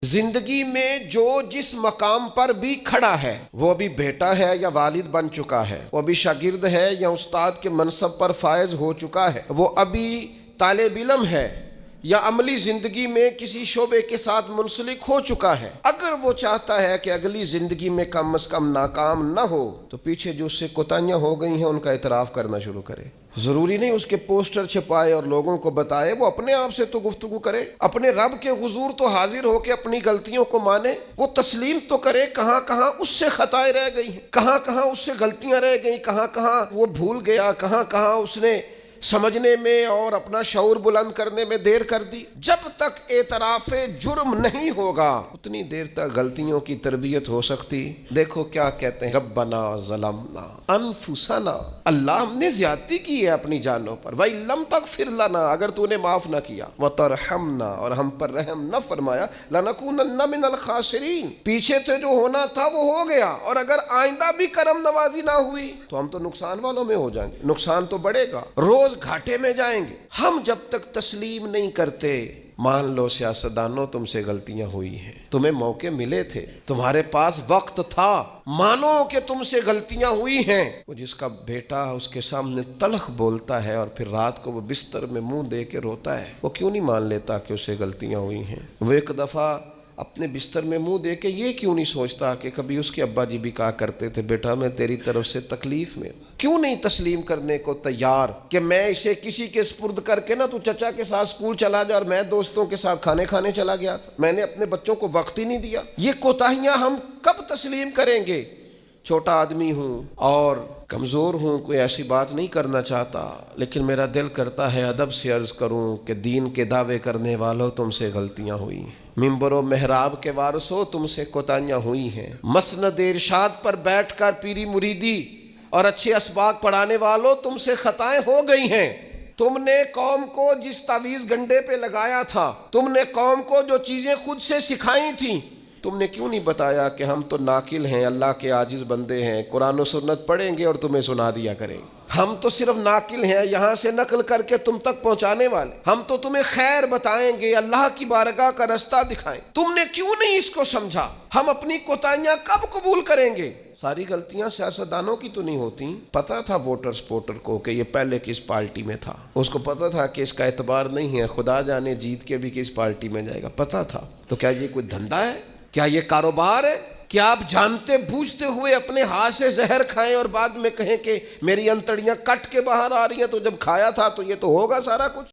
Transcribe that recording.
زندگی میں جو جس مقام پر بھی کھڑا ہے، وہ ابھی بیٹا ہے یا والد بن چکا ہے، وہ ابھی شاگرد ہے یا استاد کے منصب پر فائز ہو چکا ہے، وہ ابھی طالب علم ہے یا عملی زندگی میں کسی شعبے کے ساتھ منسلک ہو چکا ہے، اگر وہ چاہتا ہے کہ اگلی زندگی میں کم از کم ناکام نہ ہو تو پیچھے جو اس سے کوتاہیاں ہو گئی ہیں ان کا اعتراف کرنا شروع کرے۔ ضروری نہیں اس کے پوسٹر چھپائے اور لوگوں کو بتائے، وہ اپنے آپ سے تو گفتگو کرے، اپنے رب کے حضور تو حاضر ہو کے اپنی غلطیوں کو مانے، وہ تسلیم تو کرے کہاں کہاں اس سے خطائیں رہ گئی ہیں، کہاں کہاں اس سے غلطیاں رہ گئیں، کہاں کہاں وہ بھول گیا، کہاں کہاں اس نے سمجھنے میں اور اپنا شعور بلند کرنے میں دیر کر دی۔ جب تک اعتراف جرم نہیں ہوگا اتنی دیر تک غلطیوں کی تربیت ہو سکتی۔ دیکھو کیا کہتے ہیں، ربنا ظلمنا انفسنا، اللہ ہم نے زیادتی کی ہے اپنی جانوں پر، وَإِن لَمْ تَغْفِرْ لَنَا، اگر تو نے معاف نہ کیا، وَتَرْحَمْنَا، اور ہم پر رحم نہ فرمایا، لَنَكُونَنَّ مِنَ الْخَاسِرِينَ، پیچھے سے جو ہونا تھا وہ ہو گیا، اور اگر آئندہ بھی کرم نوازی نہ ہوئی تو ہم تو نقصان والوں میں ہو جائیں گے، نقصان تو بڑھے گا، روز گھاٹے میں جائیں گے۔ ہم جب تک تسلیم نہیں کرتے، مان لو سیاستدانوں تم سے غلطیاں ہوئی ہیں، تمہیں موقع ملے تھے، تمہارے پاس وقت تھا، مانو کہ تم سے غلطیاں ہوئی ہیں۔ وہ جس کا بیٹا اس کے سامنے تلخ بولتا ہے اور پھر رات کو وہ بستر میں منہ دے کے روتا ہے، وہ کیوں نہیں مان لیتا کہ اسے غلطیاں ہوئی ہیں؟ وہ ایک دفعہ اپنے بستر میں منہ دے کے یہ کیوں نہیں سوچتا کہ کبھی اس کے ابا جی بھی کہا کرتے تھے بیٹا میں تیری طرف سے تکلیف میں ہوں؟ کیوں نہیں تسلیم کرنے کو تیار کہ میں اسے کسی کے سپرد کر کے نا تو چچا کے ساتھ اسکول چلا جا اور میں دوستوں کے ساتھ کھانے چلا گیا تھا، میں نے اپنے بچوں کو وقت ہی نہیں دیا۔ یہ کوتاہیاں ہم کب تسلیم کریں گے؟ چھوٹا آدمی ہوں اور کمزور ہوں، کوئی ایسی بات نہیں کرنا چاہتا، لیکن میرا دل کرتا ہے ادب سے عرض کروں کہ دین کے دعوے کرنے والوں تم سے غلطیاں ہوئی ہیں، ممبر و محراب کے وارثوں تم سے کوتاہیاں ہوئی ہیں، مسند ارشاد پر بیٹھ کر پیری مریدی اور اچھے اسباق پڑھانے والوں تم سے خطائیں ہو گئی ہیں۔ تم نے قوم کو جس تعویذ گنڈے پہ لگایا تھا، تم نے قوم کو جو چیزیں خود سے سکھائی تھیں، تم نے کیوں نہیں بتایا کہ ہم تو ناقل ہیں، اللہ کے عاجز بندے ہیں، قرآن و سنت پڑھیں گے اور تمہیں سنا دیا کریں گے، ہم تو صرف ناقل ہیں، یہاں سے نقل کر کے تم تک پہنچانے والے، ہم تو تمہیں خیر بتائیں گے، اللہ کی بارگاہ کا رستہ دکھائیں۔ تم نے کیوں نہیں اس کو سمجھا؟ ہم اپنی کوتاہیاں کب قبول کریں گے؟ ساری غلطیاں سیاستدانوں کی تو نہیں ہوتی، پتہ تھا ووٹر کو کہ یہ پہلے کس پارٹی میں تھا، اس کو پتہ تھا کہ اس کا اعتبار نہیں ہے، خدا جانے جیت کے بھی کس پارٹی میں جائے گا، پتہ تھا۔ تو کیا یہ کوئی دھندا ہے؟ کیا یہ کاروبار ہے؟ کیا آپ جانتے بوجھتے ہوئے اپنے ہاتھ سے زہر کھائیں اور بعد میں کہیں کہ میری انتڑیاں کٹ کے باہر آ رہی ہیں، تو جب کھایا تھا تو یہ تو ہوگا سارا کچھ؟